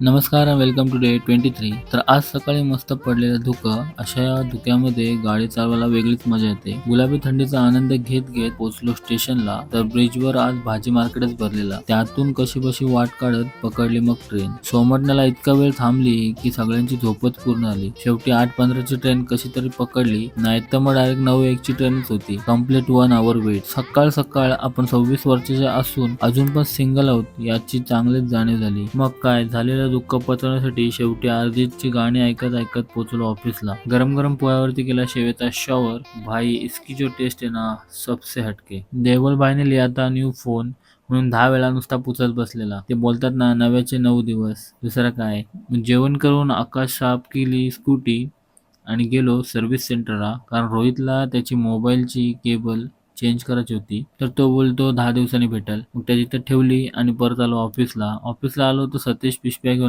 नमस्कार आणि welcome to day 23. तर आज सकाळी मस्त पडलेलं धुकं, अशा या धुक्यामध्ये गाडी चालवायला वेगळीच मजा येते. गुलाबी थंडीचा आनंद घेत घेत पोहोचलो स्टेशनला. तर ब्रिजवर आज भाजी मार्केटच भरलेला. त्यातून कशी वाट काढत पकडली मग ट्रेन. सोमवारला इतका वेळ थांबली की सगळ्यांची झोपच पूर्ण आली. शेवटी 8:15 ची ट्रेन कशी तरी पकडली, नाही तर मग डायरेक्ट 9:01 ची ट्रेनच होती. Complete 1 hour wait. सकाळ आपण 26 वर्षाचे असून अजून पण सिंगल आहोत याची चांगलीच जाणीव झाली. मग काय झालेलं दुःख पचवण्यासाठी शेवटी अरिजितची गाणी ऐकत ऐकत पोहोचलो ऑफिसला. गरम गरम पोळ्यावरती केला शेवेचा शॉवर. भाई इसकी जो टेस्ट है ना, सबसे हटके. देवल भाईने लिया था न्यू फोन म्हणून 10 वेळा नुसता पुचत बसलेला. ते बोलतात ना, नव्याचे 9 दिवस. दुसरं काय. जेवण करून आकाश साफ केली स्कूटी आणि गेलो सर्व्हिस सेंटरला, कारण रोहितला त्याची मोबाईलची केबल चेंज करायची होती. तर तो बोलतो 10 दिवसांनी भेटेल. मग त्या तिथं ठेवली आणि परत आलो ऑफिसला. आलो तर सतीश पिशव्या घेऊन